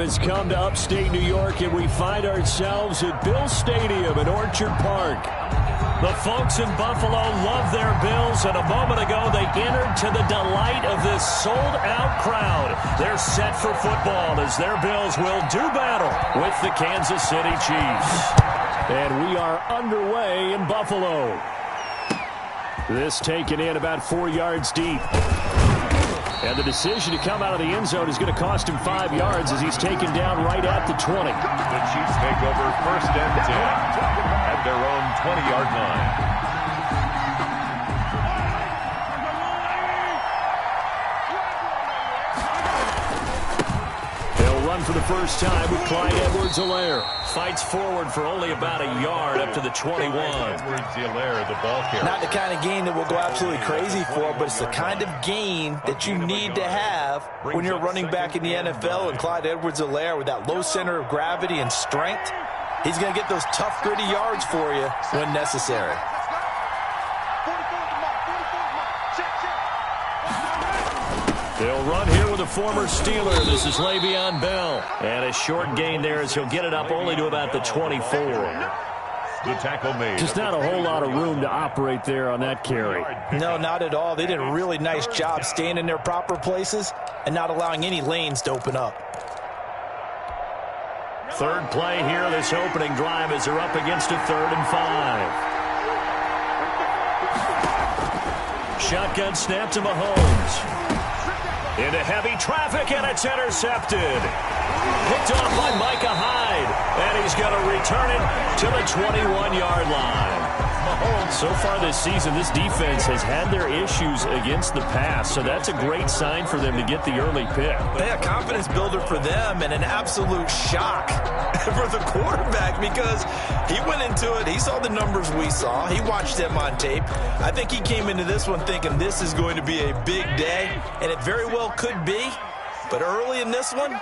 has come to upstate New York, and we find ourselves at Bill Stadium in Orchard Park. The folks in Buffalo love their Bills, and a moment ago they entered to the delight of this sold-out crowd. They're set for football as their Bills will do battle with the Kansas City Chiefs. And we are underway in Buffalo. This taken in about 4 yards deep. And the decision to come out of the end zone is going to cost him 5 yards as he's taken down right at the 20. The Chiefs take over 1st and 10 at their own 20-yard line. For the first time with Clyde Edwards-Helaire. Fights forward for only about a yard up to the 21. Edwards-Helaire, the ball carrier. Not the kind of gain that we'll go absolutely crazy for, but it's the kind of gain that you need to have when you're running back in the NFL. And Clyde Edwards-Helaire, with that low center of gravity and strength, he's going to get those tough, gritty yards for you when necessary. They'll run here with a former Steeler. This is Le'Veon Bell. And a short gain there as he'll get it up only to about the 24. The tackle made. Just not a whole lot of room to operate there on that carry. No, not at all. They did a really nice job staying in their proper places and not allowing any lanes to open up. Third play here, this opening drive as they're up against a 3rd and 5. Shotgun snap to Mahomes. Into heavy traffic, and it's intercepted. Picked off by Micah Hyde, and he's going to return it to the 21-yard line. So far this season, this defense has had their issues against the pass, so that's a great sign for them to get the early pick. Yeah, confidence builder for them and an absolute shock for the quarterback because he went into it. He saw the numbers we saw. He watched them on tape. I think he came into this one thinking this is going to be a big day, and it very well could be. But early in this one,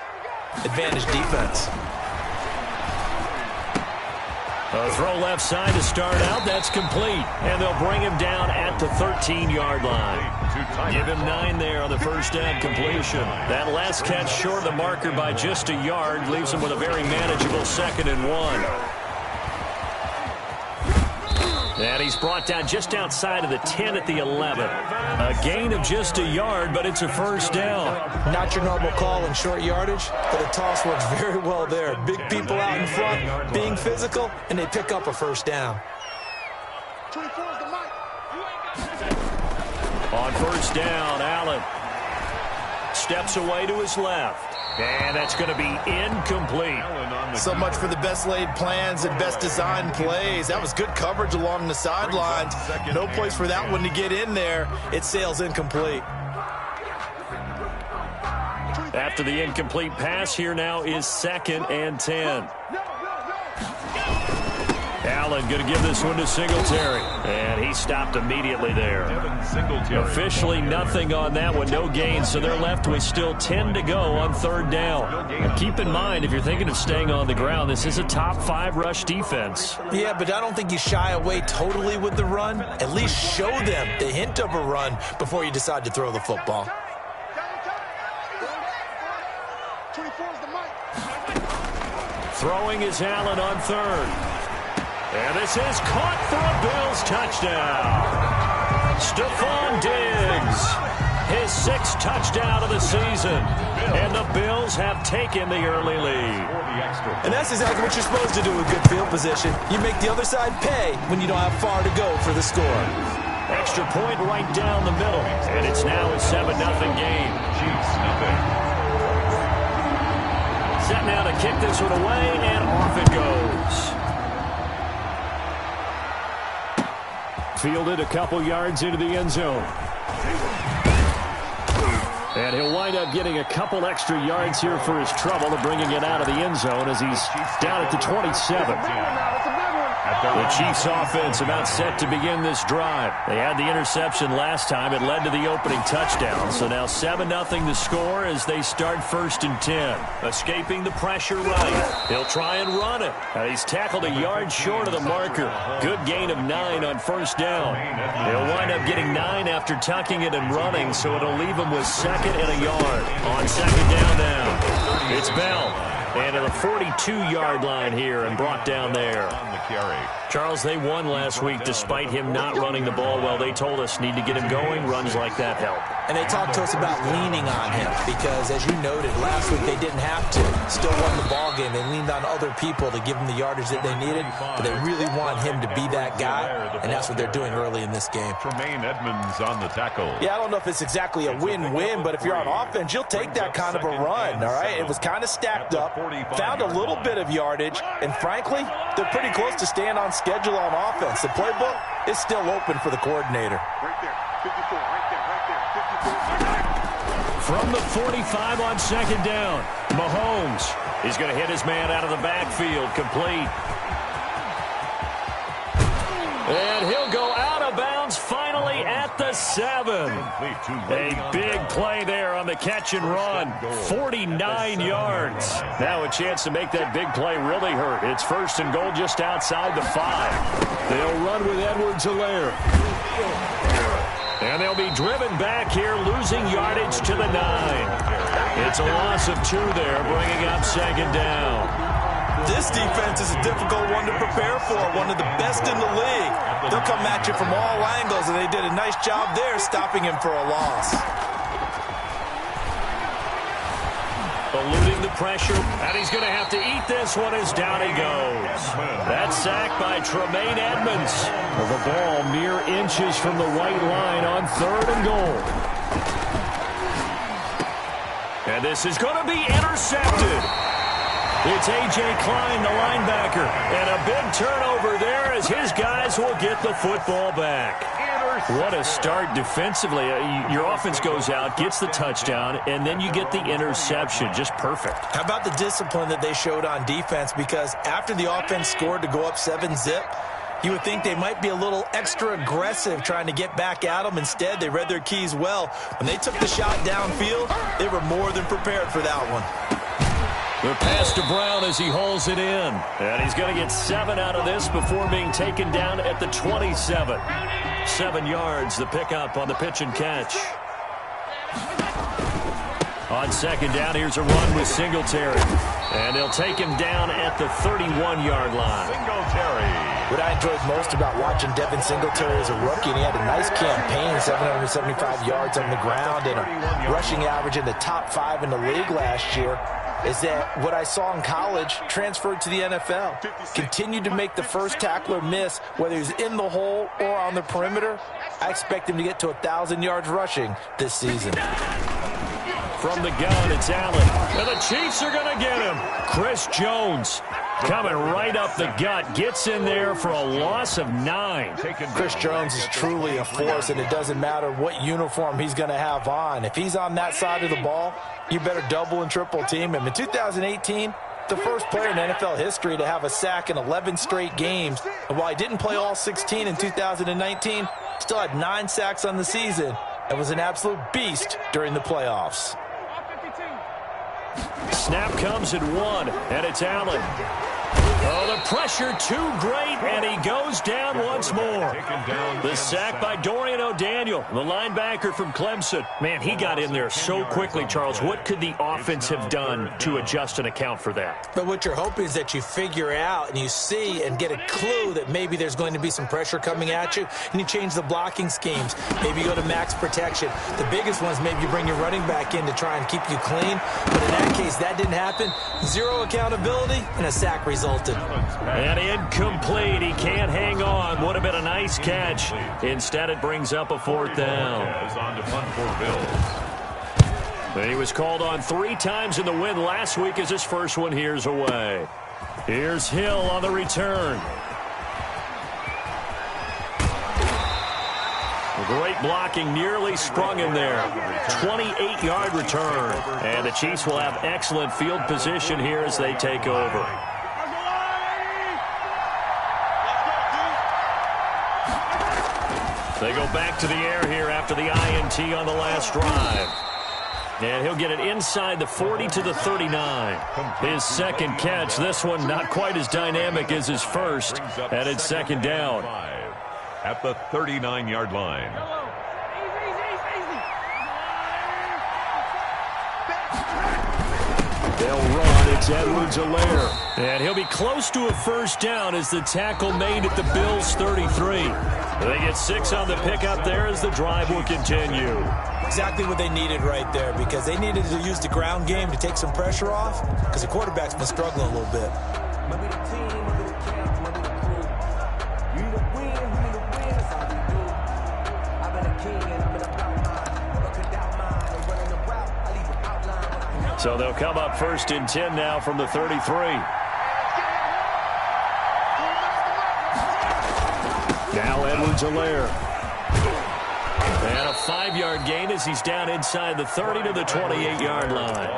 advantage defense. A throw left side to start out. That's complete. And they'll bring him down at the 13-yard line. Give him 9 there on the first down completion. That last catch short of the marker by just a yard leaves him with a very manageable 2nd and 1. And he's brought down just outside of the 10 at the 11. A gain of just a yard, but it's a first down. Not your normal call in short yardage, but the toss works very well there. Big people out in front, being physical, and they pick up a first down. On first down, Allen steps away to his left. And that's going to be incomplete. So much for the best laid plans and best designed plays. That was good coverage along the sidelines. No place for that one to get in there. It sails incomplete. After the incomplete pass, here now is 2nd and 10. Allen going to give this one to Singletary. And he stopped immediately there. Officially nothing on that one, no gain. So they're left with still 10 to go on 3rd down. And keep in mind, if you're thinking of staying on the ground, this is a top 5 rush defense. Yeah, but I don't think you shy away totally with the run. At least show them the hint of a run before you decide to throw the football. Throwing is Allen on 3rd. And this is caught for a Bills touchdown. Stephon Diggs, his 6th touchdown of the season. And the Bills have taken the early lead. And that's exactly what you're supposed to do with good field position. You make the other side pay when you don't have far to go for the score. Extra point right down the middle. And it's now a 7-0 game. Chiefs, nothing. Set now to kick this one away, and off it goes. Fielded a couple yards into the end zone. And he'll wind up getting a couple extra yards here for his trouble of bringing it out of the end zone as he's down at the 27. The Chiefs offense about set to begin this drive. They had the interception last time. It led to the opening touchdown. So now 7-0 the score as they start 1st and 10. Escaping the pressure right. He'll try and run it. He's tackled a yard short of the marker. Good gain of 9 on 1st down. He'll wind up getting 9 after tucking it and running, so it'll leave him with 2nd and a yard. On 2nd down now. It's Bell. And at the 42-yard line here and brought down there. Charles, they won last week despite him not running the ball well. They told us need to get him going. Runs like that help. And they talked to us about leaning on him because, as you noted, last week they didn't have to. Still won the ball game. They leaned on other people to give them the yardage that they needed, but they really want him to be that guy, and that's what they're doing early in this game. Tremaine Edmonds on the tackle. Yeah, I don't know if it's exactly a win-win, but if you're on offense, you'll take that kind of a run, all right? It was kind of stacked up, found a little bit of yardage, and frankly, they're pretty close to staying on schedule on offense. The playbook is still open for the coordinator. Right there, 54, right there, 54. From the 45 on 2nd down, Mahomes. He's going to hit his man out of the backfield, complete. And he'll go out of bounds finally at the 7. A big play there on the catch and run. 49 yards. Now a chance to make that big play really hurt. It's 1st and goal just outside the 5. They'll run with Edwards-Helaire. And they'll be driven back here, losing yardage to the 9. It's a loss of 2 there, bringing up 2nd down. This defense is a difficult one to prepare for, one of the best in the league. They'll come at you from all angles, and they did a nice job there stopping him for a loss. Eluding the pressure, and he's going to have to eat this one as down he goes. That sack by Tremaine Edmonds. The ball mere inches from the white line on 3rd and goal. And this is going to be intercepted. It's A.J. Klein, the linebacker, and a big turnover there as his guys will get the football back. What a start defensively. Your offense goes out, gets the touchdown, and then you get the interception. Just perfect. How about the discipline that they showed on defense? Because after the offense scored to go up 7-zip, you would think they might be a little extra aggressive trying to get back at them. Instead, they read their keys well. When they took the shot downfield, they were more than prepared for that one. The pass to Brown as he hauls it in. And he's going to get 7 out of this before being taken down at the 27. 7 yards, the pickup on the pitch and catch. On 2nd down, here's a run with Singletary. And they'll take him down at the 31-yard line. Singletary. What I enjoyed most about watching Devin Singletary as a rookie, and he had a nice campaign, 775 yards on the ground and a rushing average in the top 5 in the league last year, is that what I saw in college transferred to the NFL. Continued to make the first tackler miss, whether he's in the hole or on the perimeter. I expect him to get to 1,000 yards rushing this season. From the gun, it's Allen. And the Chiefs are going to get him. Chris Jones coming right up the gut. Gets in there for a loss of 9. Chris Jones is truly a force, and it doesn't matter what uniform he's going to have on. If he's on that side of the ball, you better double and triple team him. In 2018, the first player in NFL history to have a sack in 11 straight games. And while he didn't play all 16 in 2019, still had 9 sacks on the season and was an absolute beast during the playoffs. Snap comes at 1, and it's Allen. Oh, the pressure too great, and he goes down once more. The sack by Dorian O'Daniel, the linebacker from Clemson. Man, he got in there so quickly, Charles. What could the offense have done to adjust and account for that? But what you're hoping is that you figure out and you see and get a clue that maybe there's going to be some pressure coming at you, and you change the blocking schemes. Maybe you go to max protection. The biggest ones, maybe you bring your running back in to try and keep you clean. But in that case, that didn't happen. 0 accountability, and a sack resulted. And incomplete. He can't hang on. Would have been a nice catch. Instead, it brings up a 4th down. He was called on 3 times in the win last week as his first one here's away. Here's Hill on the return. Great blocking, nearly sprung him there. 28-yard return. And the Chiefs will have excellent field position here as they take over. They go back to the air here after the INT on the last drive. And he'll get it inside the 40 to the 39. His second catch. This one not quite as dynamic as his first. And it's second down. At the 39-yard line. They'll run. It's Edwards-Helaire. And he'll be close to a first down as the tackle made at the Bills' 33. They get 6 on the pickup there as the drive will continue. Exactly what they needed right there, because they needed to use the ground game to take some pressure off, because the quarterback's been struggling a little bit. So they'll come up 1st and 10 now from the 33. Now Edwards-Helaire. And a 5-yard gain as he's down inside the 30 to the 28-yard line.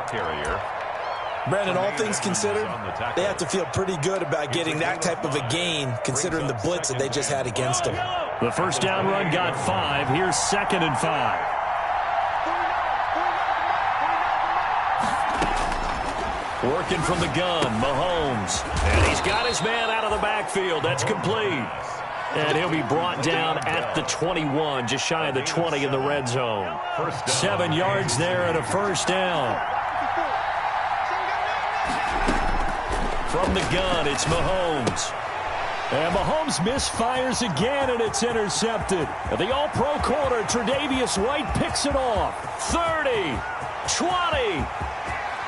Brandon, all things considered, they have to feel pretty good about getting that type of a gain, considering the blitz that they just had against them. The first down run got 5. Here's 2nd and 5. Working from the gun, Mahomes. And he's got his man out of the backfield. That's complete. And he'll be brought down at the 21, just shy of the 20 in the red zone. 7 yards there and a first down. From the gun, it's Mahomes. And Mahomes misfires again, and it's intercepted. The all-pro corner, Tre'Davious White, picks it off. 30, 20.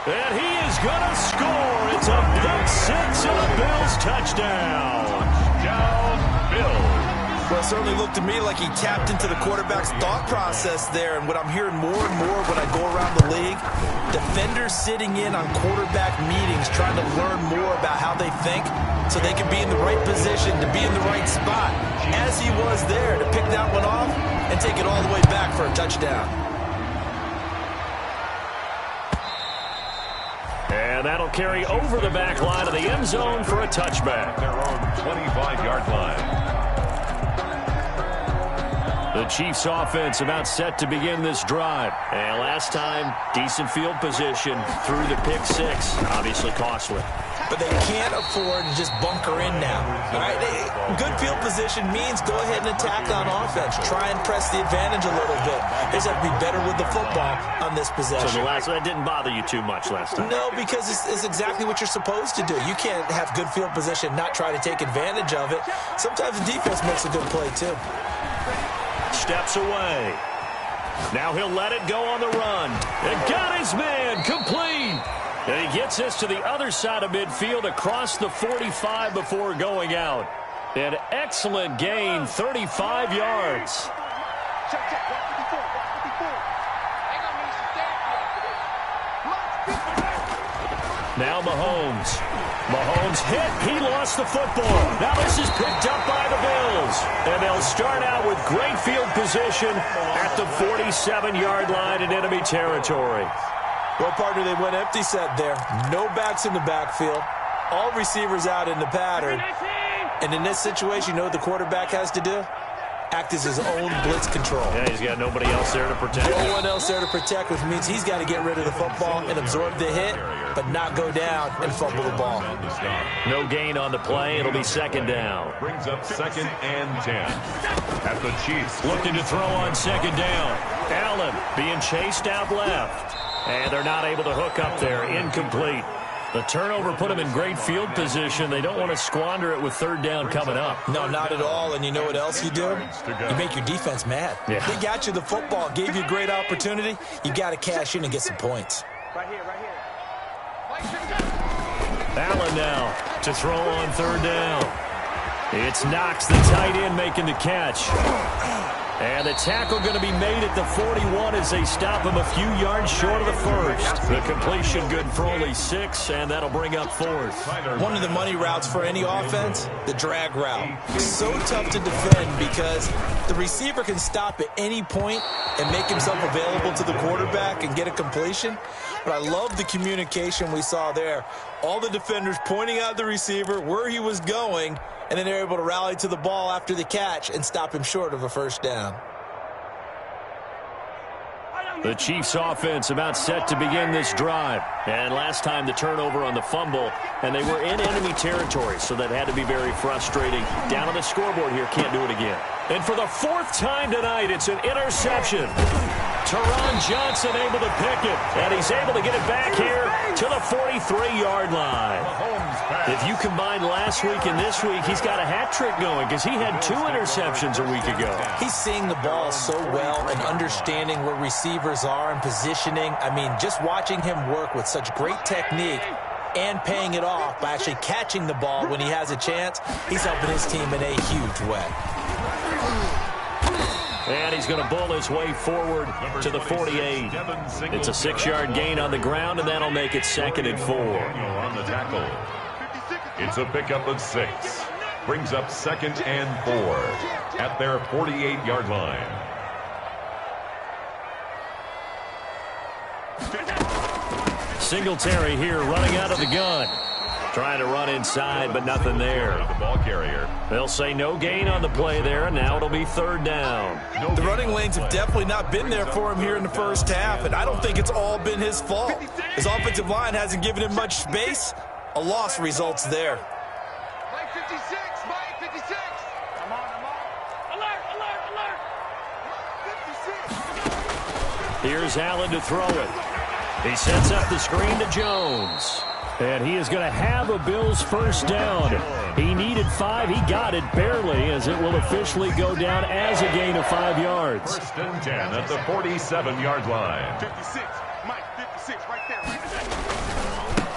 And he is going to score. It's a pick 6 and a Bills touchdown. Touchdown, Bills. Well, it certainly looked to me like he tapped into the quarterback's thought process there. And what I'm hearing more and more when I go around the league, defenders sitting in on quarterback meetings trying to learn more about how they think so they can be in the right position to be in the right spot, as he was there, to pick that one off and take it all the way back for a touchdown. And that'll carry over the back line of the end zone for a touchback. Their own 25-yard line. The Chiefs offense about set to begin this drive. And last time, decent field position through the pick 6. Obviously costly. But they can't afford to just bunker in now. All right, good field position means go ahead and attack on offense. Try and press the advantage a little bit. They just have to be better with the football on this possession. So that didn't bother you too much last time? No, because it's exactly what you're supposed to do. You can't have good field position, not try to take advantage of it. Sometimes the defense makes a good play, too. Steps away. Now he'll let it go on the run. And got his man complete. And he gets this to the other side of midfield across the 45 before going out. An excellent gain, 35 yards. Now Mahomes. Mahomes hit. He lost the football. Now this is picked up by the Bills. And they'll start out with great field position at the 47-yard line in enemy territory. Well, partner, they went empty set there. No backs in the backfield. All receivers out in the pattern. And in this situation, you know what the quarterback has to do? Act as his own blitz control. Yeah, he's got nobody else there to protect. No one else there to protect, which means he's got to get rid of the football and absorb the hit, but not go down and fumble the ball. No gain on the play. It'll be second down. Brings up 2nd and 10. At the Chiefs. Looking to throw on second down. Allen being chased out left. And they're not able to hook up there. Incomplete. The turnover put them in great field position. They don't want to squander it with third down coming up. No, not at all. And you know what else you do? You make your defense mad. Yeah. They got you the football, gave you a great opportunity. You got to cash in and get some points. Right here. Allen now to throw on third down. It's Knox, the tight end, making the catch. And the tackle going to be made at the 41 as they stop him a few yards short of the first. The completion good for only 6, and that'll bring up 4th. One of the money routes for any offense, the drag route. So tough to defend because the receiver can stop at any point and make himself available to the quarterback and get a completion. But I love the communication we saw there. All the defenders pointing out the receiver, where he was going, and then they're able to rally to the ball after the catch and stop him short of a first down. The Chiefs offense about set to begin this drive. And last time the turnover on the fumble, and they were in enemy territory, so that had to be very frustrating. Down on the scoreboard here, can't do it again. And for the fourth time tonight, it's an interception. Teron Johnson able to pick it, and he's able to get it back here to the 43-yard line. If you combine last week and this week, he's got a hat trick going because he had 2 interceptions a week ago. He's seeing the ball so well and understanding where receivers are and positioning. I mean, just watching him work with such great technique and paying it off by actually catching the ball when he has a chance, he's helping his team in a huge way. And he's going to bull his way forward to the 48. It's a 6-yard gain on the ground, and that'll make it 2nd and 4. On the tackle. It's a pickup of 6. Brings up 2nd and 4 at their 48-yard line. Singletary here running out of the gun. Trying to run inside, but nothing there. The ball carrier. They'll say no gain on the play there, and now it'll be 3rd down. The running lanes have definitely not been there for him here in the first half, and I don't think it's all been his fault. His offensive line hasn't given him much space. A loss results there. Mike 56, Mike 56. Come on. Alert. 56. Here's Allen to throw it. He sets up the screen to Jones. And he is going to have a Bills first down. He needed 5. He got it barely, as it will officially go down as a gain of 5 yards. 1st and 10 at the 47-yard line. 56, Mike 56, right there.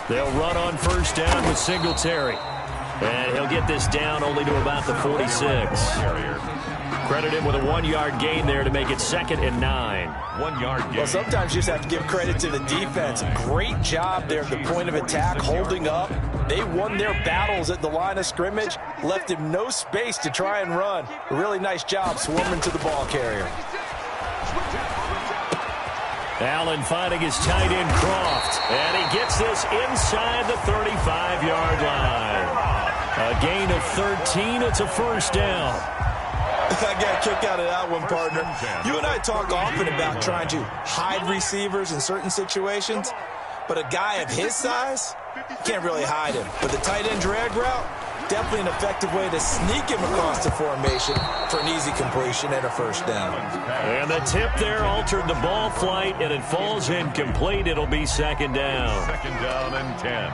They'll run on first down with Singletary. And he'll get this down only to about the 46. Credit him with a 1-yard gain there to make it 2nd and 9. 1-yard gain. Well, sometimes you just have to give credit to the defense. Great job there at the point of attack, holding up. They won their battles at the line of scrimmage, left him no space to try and run. A really nice job swarming to the ball carrier. Allen finding his tight end Croft, and he gets this inside the 35-yard line. A gain of 13. It's a first down. I got a kick out of that one, partner. You and I talk often about trying to hide receivers in certain situations, but a guy of his size, you can't really hide him. But the tight end drag route, definitely an effective way to sneak him across the formation for an easy completion and a first down. And the tip there altered the ball flight, and it falls incomplete. It'll be 2nd down. 2nd down and 10.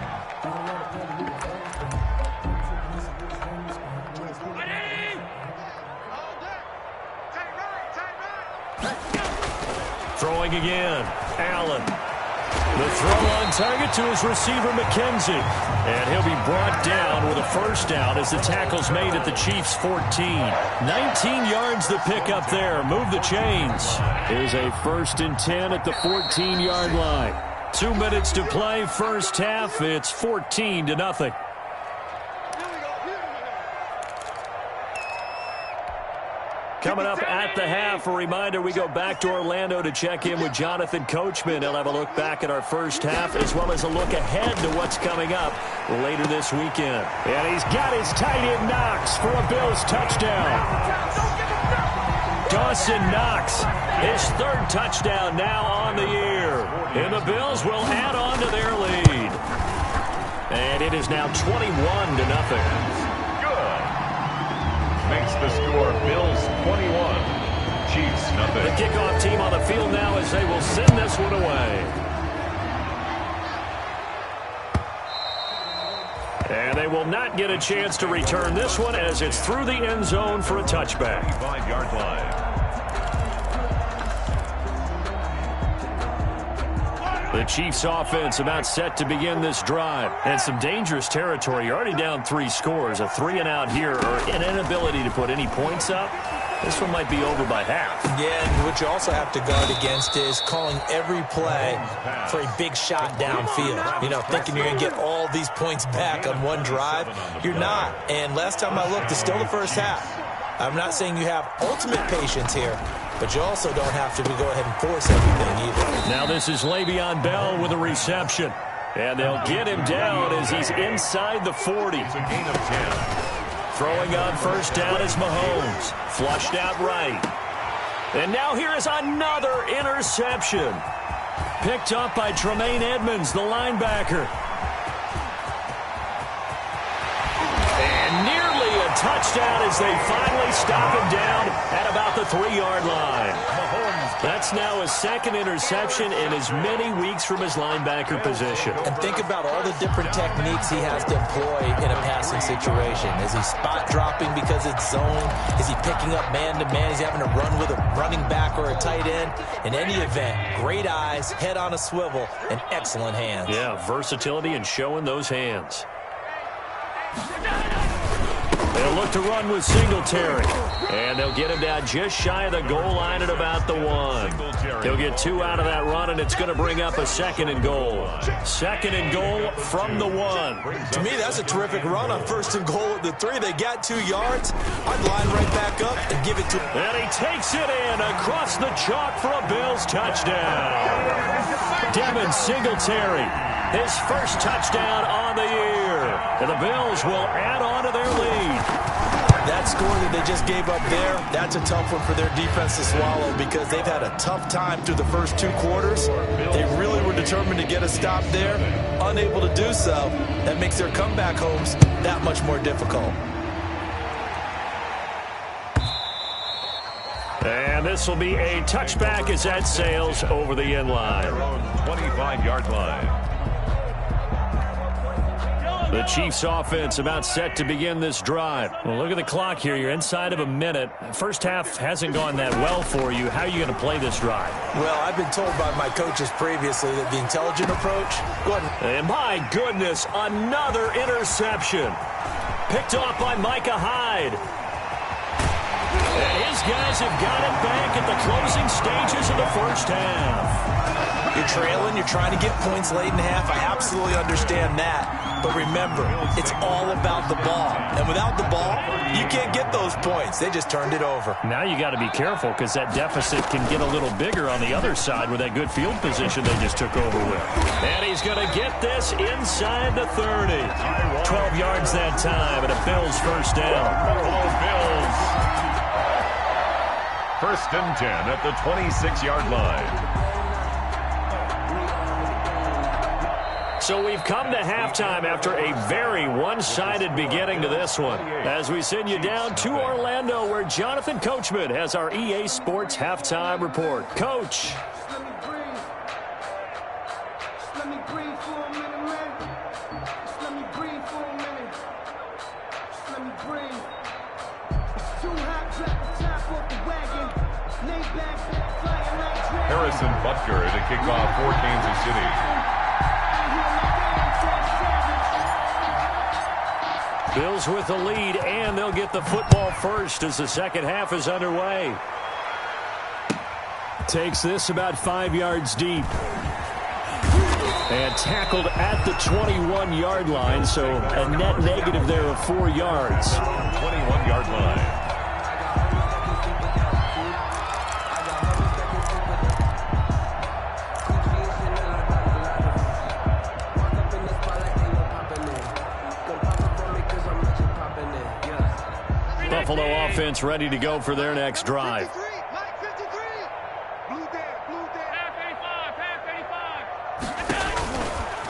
Throwing again, Allen. The throw on target to his receiver, McKenzie. And he'll be brought down with a first down as the tackle's made at the Chiefs' 14. 19 yards the pickup there. Move the chains. Here's a 1st and 10 at the 14-yard line. 2 minutes to play, first half. It's 14-0. Coming up at the half, a reminder, we go back to Orlando to check in with Jonathan Coachman. He'll have a look back at our first half, as well as a look ahead to what's coming up later this weekend. And he's got his tight end Knox for a Bills touchdown. Dawson Knox, his 3rd touchdown now on the year. And the Bills will add on to their lead. And it is now 21-0. Makes the score Bills 21, Chiefs nothing. The kickoff team on the field now as they will send this one away. And they will not get a chance to return this one as it's through the end zone for a touchback. 5-yard line. The Chiefs offense about set to begin this drive. And some dangerous territory. You're already down 3 scores. A 3-and-out here, or an inability to put any points up. This one might be over by half. Yeah, and what you also have to guard against is calling every play for a big shot downfield. You know, thinking you're going to get all these points back on one drive. You're not. And last time I looked, it's still the first half. I'm not saying you have ultimate patience here, but you also don't have to go ahead and force everything either. Now this is Le'Veon Bell with a reception. And they'll get him down as he's inside the 40. It's a gain of 10. Throwing on first down is Mahomes. Flushed out right. And now here is another interception. Picked up by Tremaine Edmonds, the linebacker. And nearly a touchdown as they finally stop him down at about the 3-yard line. That's now his second interception in as many weeks from his linebacker position. And think about all the different techniques he has to employ in a passing situation. Is he spot dropping because it's zone? Is he picking up man-to-man? Is he having to run with a running back or a tight end? In any event, great eyes, head on a swivel, and excellent hands. Yeah, versatility and showing those hands. They'll look to run with Singletary. And they'll get him down just shy of the goal line at about the 1. He'll get 2 out of that run, and it's going to bring up a 2nd and goal. 2nd and goal from the 1. To me, that's a terrific run on 1st and goal at the 3. They got 2 yards. I'd line right back up and give it to him. And he takes it in across the chalk for a Bills touchdown. Devin Singletary, his first touchdown on the year. And the Bills will add on to their lead. That score that they just gave up there, that's a tough one for their defense to swallow because they've had a tough time through the first 2 quarters. They really were determined to get a stop there, unable to do so. That makes their comeback homes that much more difficult. And this will be a touchback as that sails over the end line. 25-yard line. The Chiefs offense about set to begin this drive. Well, look at the clock here. You're inside of a minute. First half hasn't gone that well for you. How are you going to play this drive? Well, I've been told by my coaches previously that the intelligent approach. Go ahead. And my goodness, another interception. Picked off by Micah Hyde. And his guys have got it back at the closing stages of the first half. You're trailing. You're trying to get points late in half. I absolutely understand that. But remember, it's all about the ball. And without the ball, you can't get those points. They just turned it over. Now you got to be careful because that deficit can get a little bigger on the other side with that good field position they just took over with. And he's going to get this inside the 30. 12 yards that time and a Bills first down. Buffalo Bills. 1st and 10 at the 26-yard line. So we've come to halftime after a very one-sided beginning to this one. As we send you down to Orlando, where Jonathan Coachman has our EA Sports halftime report. Coach. Harrison Butker to kick off for Kansas City. Bills with the lead, and they'll get the football first as the second half is underway. Takes this about 5 yards deep. And tackled at the 21-yard line, so a net negative there of 4 yards. 21-yard line. Buffalo offense ready to go for their next drive.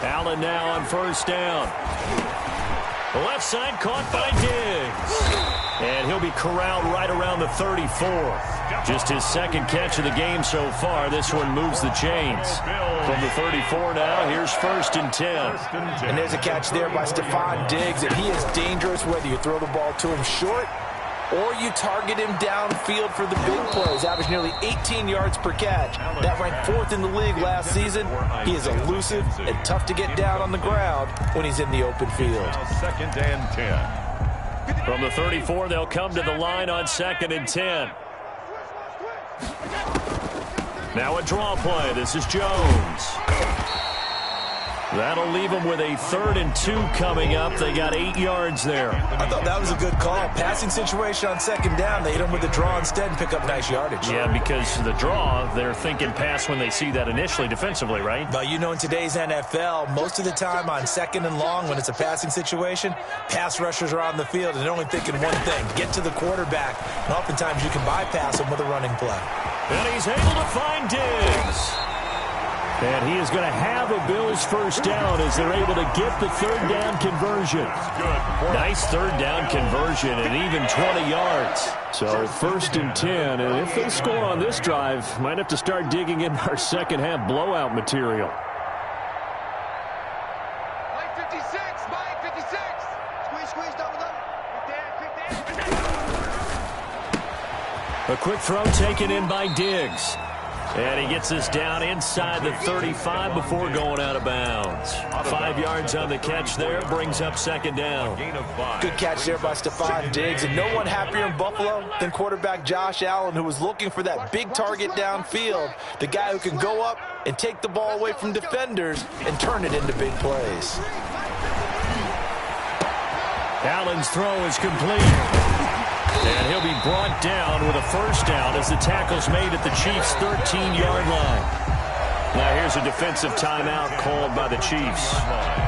Allen now on first down. The left side caught by Diggs. And he'll be corralled right around the 34. Just his second catch of the game so far. This one moves the chains. From the 34 now, here's 1st and 10. And there's a catch there by Stephon Diggs. And he is dangerous whether you throw the ball to him short or you target him downfield for the big plays. Averaged nearly 18 yards per catch. That ranked 4th in the league last season. He is elusive and tough to get down on the ground when he's in the open field. 2nd and 10. From the 34, they'll come to the line on 2nd and 10. Now a draw play. This is Jones. That'll leave them with a 3rd and 2 coming up. They got 8 yards there. I thought that was a good call. Passing situation on 2nd down. They hit them with the draw instead and pick up nice yardage. Yeah, because the draw, they're thinking pass when they see that initially defensively, right? But you know, in today's NFL, most of the time on 2nd and long, when it's a passing situation, pass rushers are on the field and they're only thinking one thing, get to the quarterback. And oftentimes you can bypass them with a running play. And he's able to find Diggs. And he is going to have a Bills 1st down as they're able to get the 3rd down conversion. Nice 3rd down conversion and even 20 yards. So 1st and 10. And if they score on this drive, might have to start digging in our second half blowout material. Mike 56, Mike 56. Squeeze, double. Quick there. A quick throw taken in by Diggs. And he gets this down inside the 35 before going out of bounds. 5 yards on the catch there, brings up 2nd down. Good catch there by Stephon Diggs, and no one happier in Buffalo than quarterback Josh Allen, who was looking for that big target downfield, the guy who can go up and take the ball away from defenders and turn it into big plays. Allen's throw is complete. And he'll be brought down with a 1st down as the tackle's made at the Chiefs' 13-yard line. Now here's a defensive timeout called by the Chiefs.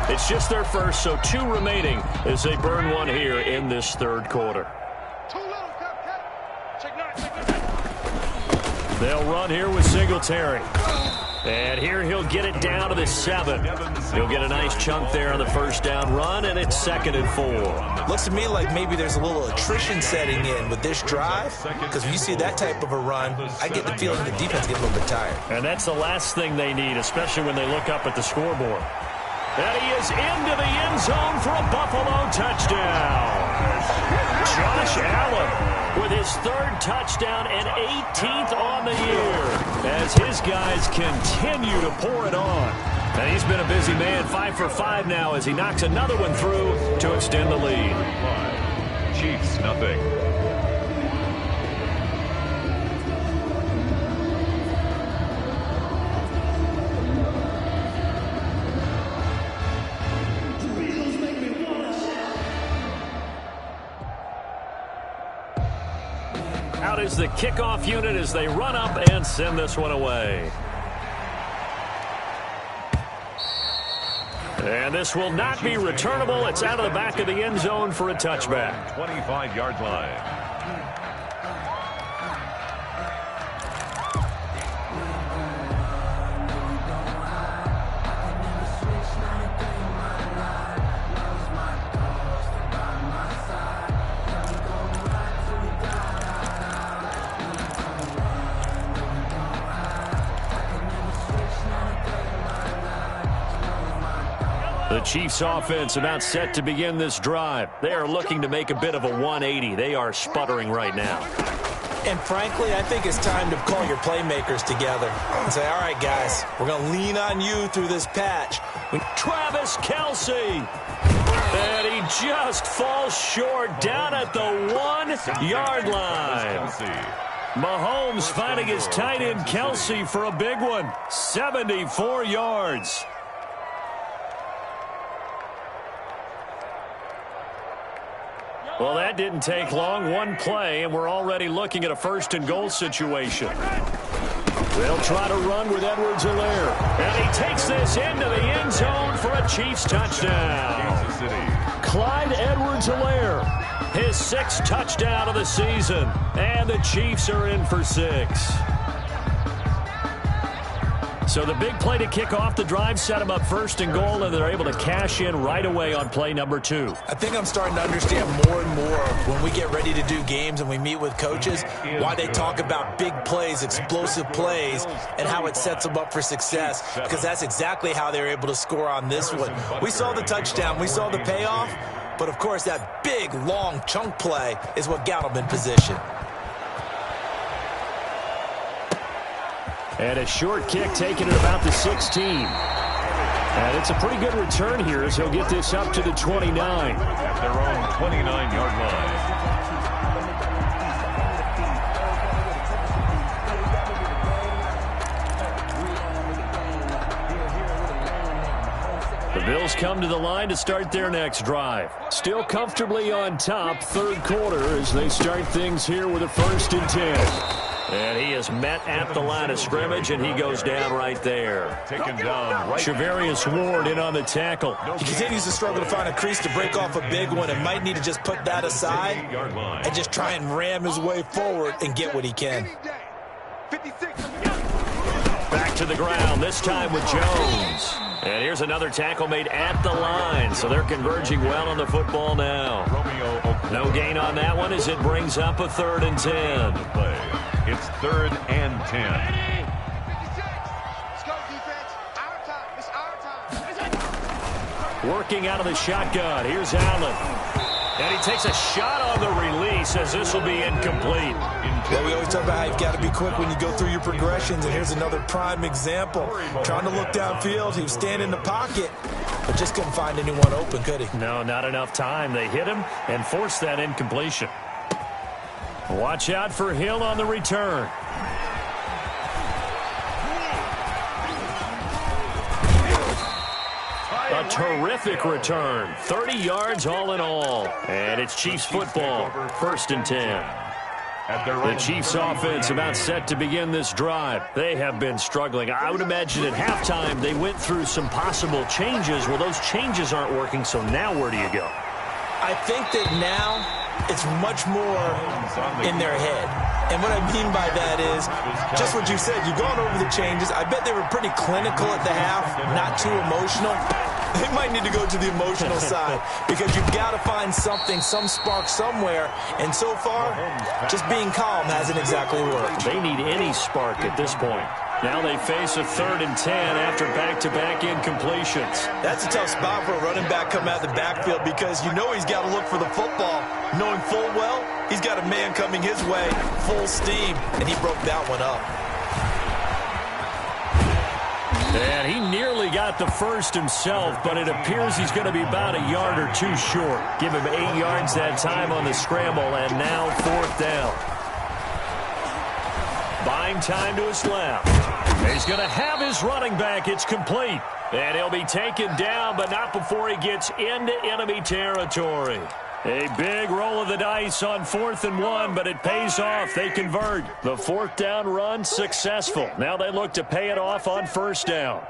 It's just their first, so 2 remaining as they burn one here in this 3rd quarter. They'll run here with Singletary. And here he'll get it down to the 7. He'll get a nice chunk there on the 1st down run, and it's 2nd and 4. Looks to me like maybe there's a little attrition setting in with this drive, because when you see that type of a run, I get the feeling the defense gets a little bit tired. And that's the last thing they need, especially when they look up at the scoreboard. And he is into the end zone for a Buffalo touchdown. Josh Allen with his 3rd touchdown and 18th on the year as his guys continue to pour it on. And he's been a busy man, 5 for 5 now as he knocks another one through to extend the lead. Chiefs, nothing. Out is the kickoff unit as they run up and send this one away. And this will not be returnable. It's out of the back of the end zone for a touchback. 25-yard line. The Chiefs offense about set to begin this drive. They are looking to make a bit of a 180. They are sputtering right now. And frankly, I think it's time to call your playmakers together and say, all right, guys, we're going to lean on you through this patch. Travis Kelce. And he just falls short down at the 1-yard line. Mahomes finding his tight end Kelce for a big one. 74 yards. Well, that didn't take long. One play, and we're already looking at a 1st and goal situation. They'll try to run with Edwards-Helaire. And he takes this into the end zone for a Chiefs touchdown. Clyde Edwards-Helaire, his 6th touchdown of the season. And the Chiefs are in for 6. So the big play to kick off the drive set them up 1st and goal, and they're able to cash in right away on play number 2. I think I'm starting to understand more and more when we get ready to do games and we meet with coaches why they talk about big plays, explosive plays, and how it sets them up for success, because that's exactly how they're able to score on this one. We saw the touchdown. We saw the payoff. But, of course, that big, long chunk play is what got them in position. And a short kick taken at about the 16. And it's a pretty good return here as he'll get this up to the 29. At their own 29-yard line. come to the line to start their next drive. Still comfortably on top, third quarter, as they start things here with a 1st and 10. And he is met at the line of scrimmage, and he goes down right there. Taken down right. Shavarius Ward in on the tackle. He continues to struggle to find a crease to break off a big one and might need to just put that aside and just try and ram his way forward and get what he can. Back to the ground, this time with Jones. And here's another tackle made at the line, so they're converging well on the football now. No gain on that one as it brings up a 3rd and 10. It's 3rd and 10. Let's go, defense. Our time. It's our time. Working out of the shotgun. Here's Allen. And he takes a shot on the release as this will be incomplete. Well, we always talk about how you've got to be quick when you go through your progressions, and here's another prime example. Trying to look downfield, he was standing in the pocket, but just couldn't find anyone open, could he? No, not enough time. They hit him and forced that incompletion. Watch out for Hill on the return. A terrific return. 30 yards all in all. And it's Chiefs football. 1st and 10. The Chiefs offense about set to begin this drive. They have been struggling. I would imagine at halftime they went through some possible changes. Well, those changes aren't working, so now where do you go? I think that now it's much more in their head. And what I mean by that is just what you said. You've gone over the changes. I bet they were pretty clinical at the half, not too emotional. They might need to go to the emotional side because you've got to find something, some spark somewhere. And so far, just being calm hasn't exactly worked. They need any spark at this point. Now they face a 3rd and 10 after back-to-back incompletions. That's a tough spot for a running back coming out of the backfield because you know he's got to look for the football, knowing full well he's got a man coming his way, full steam, and he broke that one up. And he nearly got the first himself, but it appears he's going to be about a yard or two short. Give him 8 yards that time on the scramble, and now 4th down. Buying time to his left. He's going to have his running back. It's complete. And he'll be taken down, but not before he gets into enemy territory. A big roll of the dice on 4th and 1, but it pays off. They convert. The 4th down run successful. Now they look to pay it off on 1st down.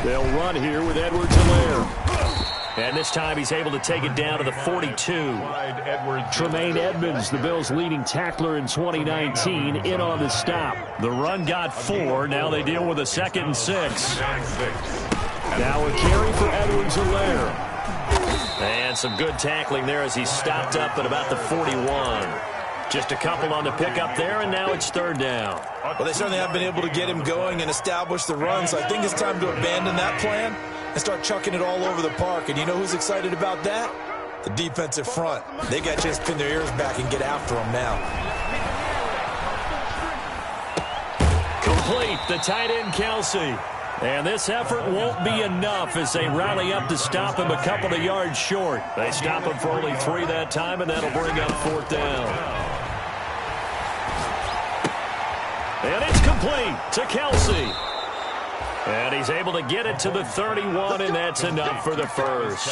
They'll run here with Edwards-Helaire. And this time he's able to take it down to the 42. Tremaine Edmonds, the Bills' leading tackler in 2019, in on the stop. The run got 4. Now they deal with a 2nd and 6. Now a carry for Edwards-Helaire. And some good tackling there as he stopped up at about the 41. Just a couple on the pickup there, and now it's 3rd down. Well, they certainly have been able to get him going and establish the run, so I think it's time to abandon that plan and start chucking it all over the park. And you know who's excited about that? The defensive front. They got a chance to pin their ears back and get after him now. Complete, the tight end Kelsey. And this effort won't be enough as they rally up to stop him a couple of yards short. They stop him for only 3 that time, and that'll bring up 4th down. And it's complete to Kelsey. And he's able to get it to the 31, and that's enough for the first.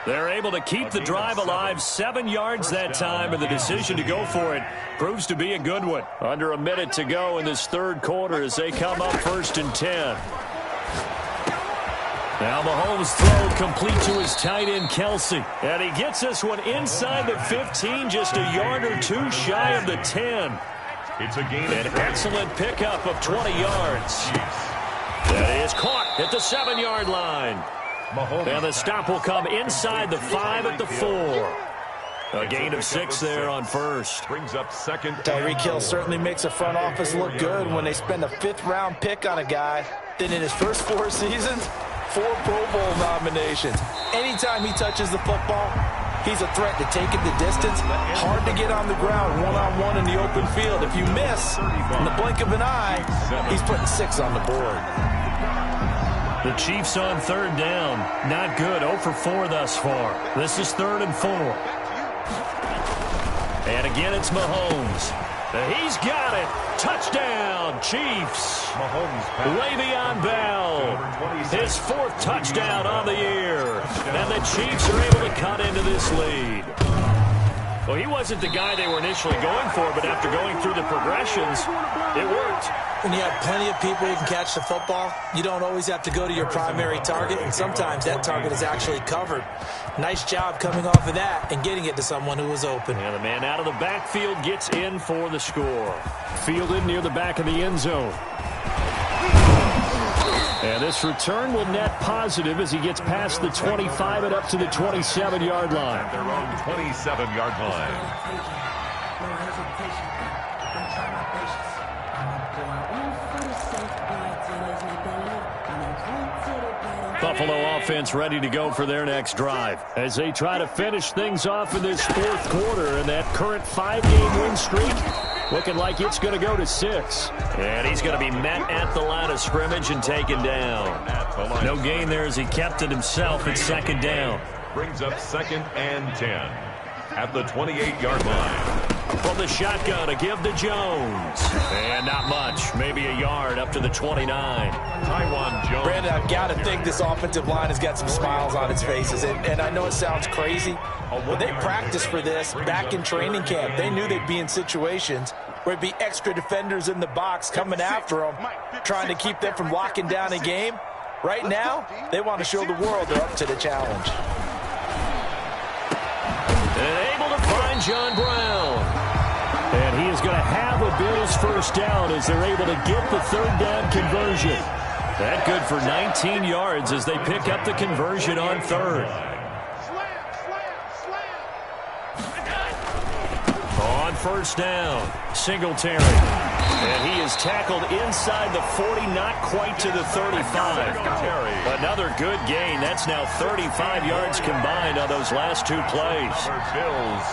They're able to keep the drive alive, 7 yards that time, and the decision to go for it proves to be a good one. Under a minute to go in this 3rd quarter as they come up 1st and 10. Now Mahomes' throw complete to his tight end Kelsey. And he gets this one inside the 15, just a yard or 2 shy of the 10. It's a gain. An excellent pickup of 20 yards. That is caught at the 7-yard line. And the stop will come inside the 5 at the 4. A gain of 6 there on 1st. Brings up 2nd. Tyreek Hill certainly makes a front office look good when they spend a 5th-round pick on a guy. Then in his first 4 seasons, 4 Pro Bowl nominations. Anytime he touches the football, he's a threat to take it the distance. Hard to get on the ground one-on-one in the open field. If you miss, in the blink of an eye, he's putting 6 on the board. The Chiefs on 3rd down. Not good. 0 for 4 thus far. This is 3rd and 4. And again, it's Mahomes. He's got it. Touchdown, Chiefs. Le'Veon Bell, his 4th touchdown on the year. And the Chiefs are able to cut into this lead. Well, he wasn't the guy they were initially going for, but after going through the progressions, it worked. When you have plenty of people who can catch the football, you don't always have to go to your primary target, and sometimes that target is actually covered. Nice job coming off of that and getting it to someone who was open. And the man out of the backfield gets in for the score. Fielded near the back of the end zone. And this return will net positive as he gets past the 25 and up to the 27-yard line. At their own 27-yard line. Buffalo offense ready to go for their next drive as they try to finish things off in this 4th quarter, and that current 5-game win streak looking like it's going to go to 6. And he's going to be met at the line of scrimmage and taken down. No gain there as he kept it himself at 2nd down. Brings up 2nd and 10 at the 28-yard line. From the shotgun, a give to Jones. And not much, maybe a yard up to the 29. Taiwan Jones. Brandon, I've got to think this offensive line has got some smiles on its faces. And I know it sounds crazy, but they practiced for this back in training camp. They knew they'd be in situations where it'd be extra defenders in the box coming after them, trying to keep them from locking down a game. Right now, they want to show the world they're up to the challenge. And able to find John Brown. And he is going to have a Bills 1st down as they're able to get the 3rd down conversion. That good for 19 yards as they pick up the conversion on 3rd. On 1st down, Singletary. And he is tackled inside the 40, not quite to the 35. Another good gain. That's now 35 yards combined on those last 2 plays. Bills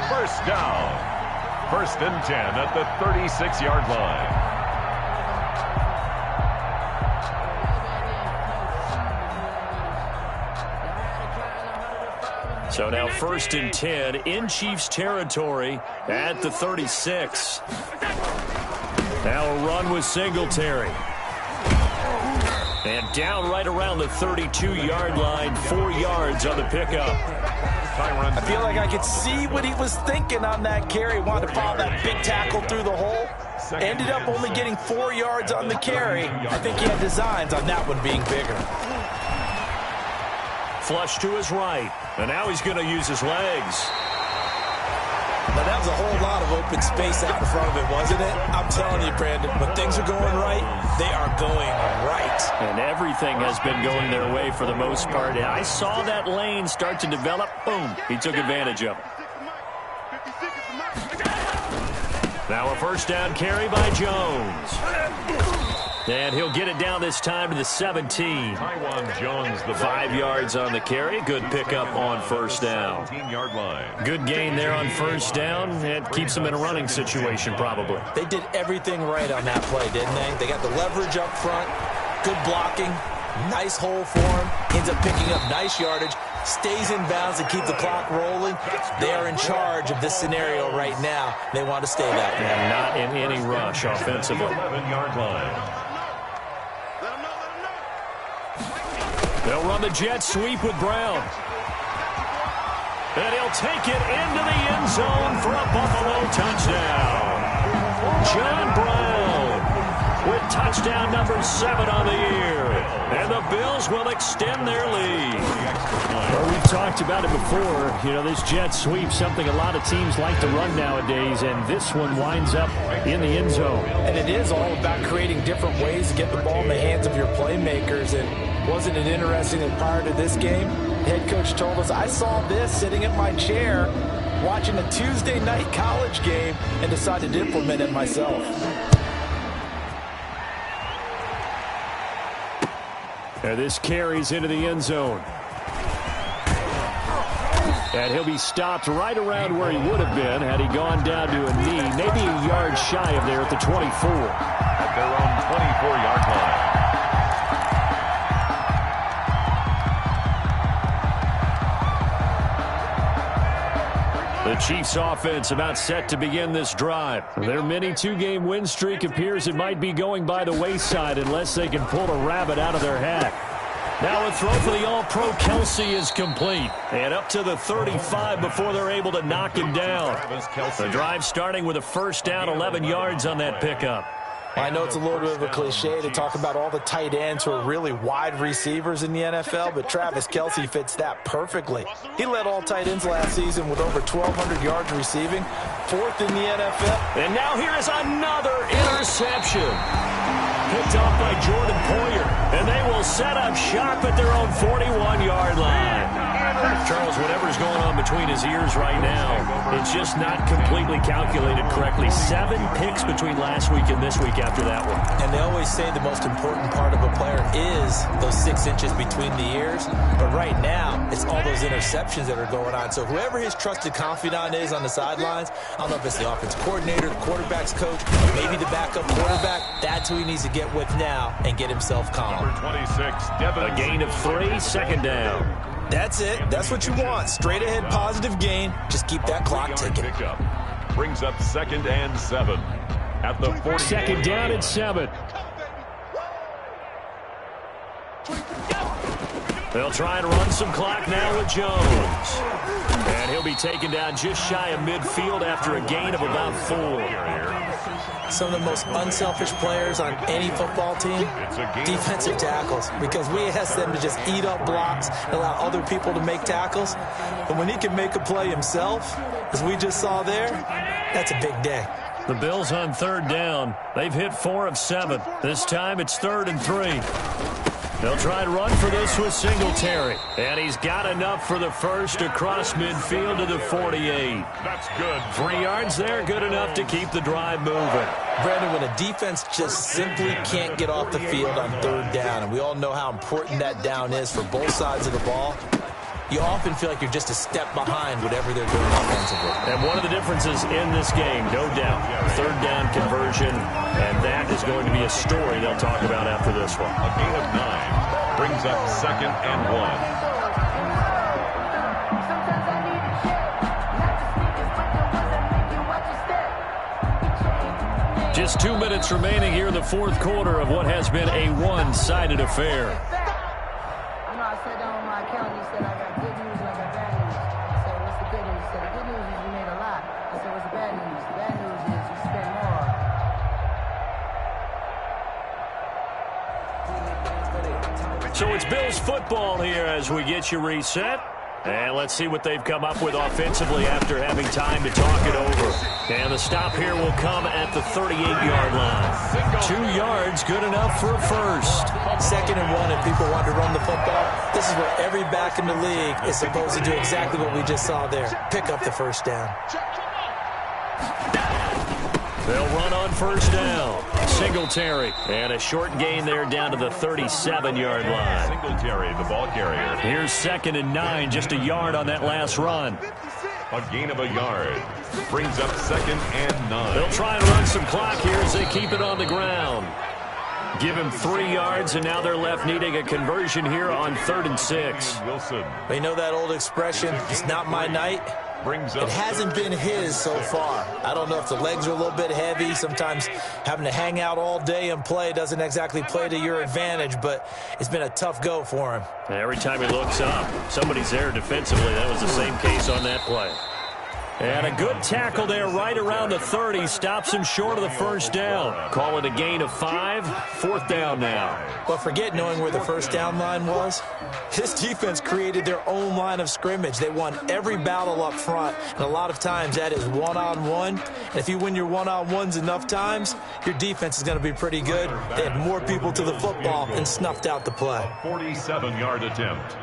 1st down. 1st and 10 at the 36-yard line. So now 1st and 10 in Chiefs territory at the 36. Now a run with Singletary. And down right around the 32-yard line, 4 yards on the pickup. I feel like I could see what he was thinking on that carry. Wanted to follow that big tackle through the hole. Ended up only getting 4 yards on the carry. I think he had designs on that one being bigger. Flush to his right. And now he's going to use his legs. Now, that was a whole lot of open space out in front of it, wasn't it? I'm telling you, Brandon, when things are going right, they are going right. And everything has been going their way for the most part. And I saw that lane start to develop. Boom. He took advantage of it. Now a 1st down carry by Jones. And he'll get it down this time to the 17. Taiwan Jones, the 5 yards on the carry. Good pickup on 1st down. 17-yard line. Good gain there on 1st down. It keeps them in a running situation probably. They did everything right on that play, didn't they? They got the leverage up front, good blocking, nice hole for him. Ends up picking up nice yardage, stays in bounds and keep the clock rolling. They are in charge of this scenario right now. They want to stay that way. And not in any rush offensively. 11-yard line. They'll run the jet sweep with Brown. And he'll take it into the end zone for a Buffalo touchdown. John Brown with touchdown number 7 on the year. And the Bills will extend their lead. Well, we've talked about it before. You know, this jet sweep, something a lot of teams like to run nowadays, and this one winds up in the end zone. And it is all about creating different ways to get the ball in the hands of your playmakers. And wasn't it interesting that prior to this game, head coach told us, I saw this sitting in my chair watching a Tuesday night college game and decided to implement it myself. And this carries into the end zone. And he'll be stopped right around where he would have been had he gone down to a knee, maybe a yard shy of there at the 24. At their own 24-yard line. The Chiefs offense about set to begin this drive. Their mini two-game win streak appears it might be going by the wayside unless they can pull a rabbit out of their hat. Now a throw for the All-Pro Kelce is complete. And up to the 35 before they're able to knock him down. The drive starting with a first down, 11 yards on that pickup. I know it's a little bit of a cliche to talk about all the tight ends who are really wide receivers in the NFL, but Travis Kelce fits that perfectly. He led all tight ends last season with over 1,200 yards receiving, 4th in the NFL. And now here is another interception. Picked off by Jordan Poyer, and they will set up shop at their own 41-yard line. Charles, whatever's going on between his ears right now, it's just not completely calculated correctly. 7 picks between last week and this week after that one. And they always say the most important part of a player is those 6 inches between the ears. But right now, it's all those interceptions that are going on. So whoever his trusted confidant is on the sidelines, I don't know if it's the offensive coordinator, the quarterback's coach, maybe the backup quarterback, that's who he needs to get with now and get himself calm. Number 26, Devin. A gain of 3, second down. That's it. That's what you want. Straight ahead positive gain. Just keep that clock ticking. Pickup brings up 2nd and 7 at the 40. Second down and 7. They'll try and run some clock now with Jones. And he'll be taken down just shy of midfield after a gain of about 4. Some of the most unselfish players on any football team, defensive tackles, because we ask them to just eat up blocks and allow other people to make tackles. But when he can make a play himself, as we just saw there, that's a big day. The Bills on 3rd down. They've hit 4 of 7. This time it's 3rd and 3. They'll try and run for this with Singletary. And he's got enough for the first across midfield to the 48. That's good. 3 yards there, good enough to keep the drive moving. Brandon, when a defense just simply can't get off the field on 3rd down, and we all know how important that down is for both sides of the ball, you often feel like you're just a step behind whatever they're doing offensively. And one of the differences in this game, no doubt, 3rd down conversion, and that is going to be a story they'll talk about after this one. A gain of 9 brings up 2nd and 1. Just 2 minutes remaining here in the 4th quarter of what has been a one-sided affair. I know I sat down on my account and he said I got good news and I got bad news. I said, what's the good news? He said, the good news is you made a lot. I said, what's the bad news? The bad news is you spent more. So it's Bills football here as we get you reset. And let's see what they've come up with offensively after having time to talk it over. And the stop here will come at the 38-yard line. 2 yards, good enough for a first. 2nd and 1, if people want to run the football, this is where every back in the league is supposed to do exactly what we just saw there. Pick up the first down. They'll run on first down. Singletary. And a short gain there down to the 37-yard line. Singletary, the ball carrier. Here's 2nd and 9, just a yard on that last run. A gain of a yard brings up 2nd and 9. They'll try and run some clock here as they keep it on the ground. Give him 3 yards, and now they're left needing a conversion here on 3rd and 6. Wilson. You know that old expression, it's not my night? It hasn't been his so far. I don't know if the legs are a little bit heavy. Sometimes having to hang out all day and play doesn't exactly play to your advantage, but it's been a tough go for him. Every time he looks up, somebody's there defensively. That was the same case on that play. And a good tackle there right around the 30. Stops him short of the first down. Call it a gain of 5. 4th down now. But forget knowing where the first down line was. This defense created their own line of scrimmage. They won every battle up front. And a lot of times that is one-on-one. And if you win your one-on-ones enough times, your defense is going to be pretty good. They had more people to the football and snuffed out the play. A 47-yard attempt.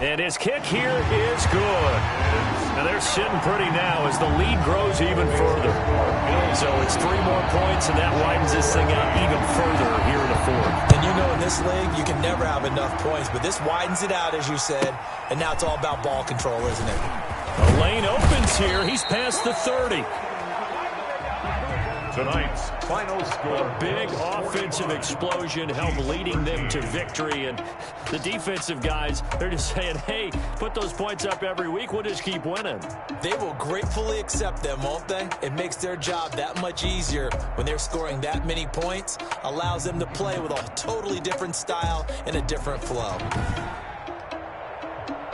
And his kick here is good. Now they're sitting pretty now as the lead grows even further. So it's 3 more points, and that widens this thing out even further here in the fourth. And you know in this league, you can never have enough points, but this widens it out, as you said, and now it's all about ball control, isn't it? The lane opens here. He's past the 30. Tonight's final score. A big offensive explosion helped leading them to victory. And the defensive guys, they're just saying, hey, put those points up every week. We'll just keep winning. They will gratefully accept them, won't they? It makes their job that much easier when they're scoring that many points. Allows them to play with a totally different style and a different flow.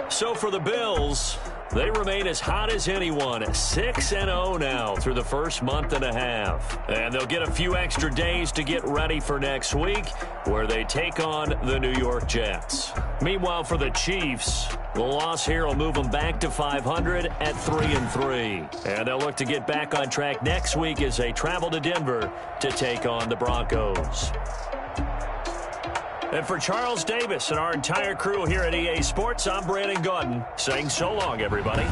So for the Bills, they remain as hot as anyone, 6-0 now through the first month and a half. And they'll get a few extra days to get ready for next week, where they take on the New York Jets. Meanwhile, for the Chiefs, the loss here will move them back to 500 at 3-3. And they'll look to get back on track next week as they travel to Denver to take on the Broncos. And for Charles Davis and our entire crew here at EA Sports, I'm Brandon Gaudin saying so long, everybody.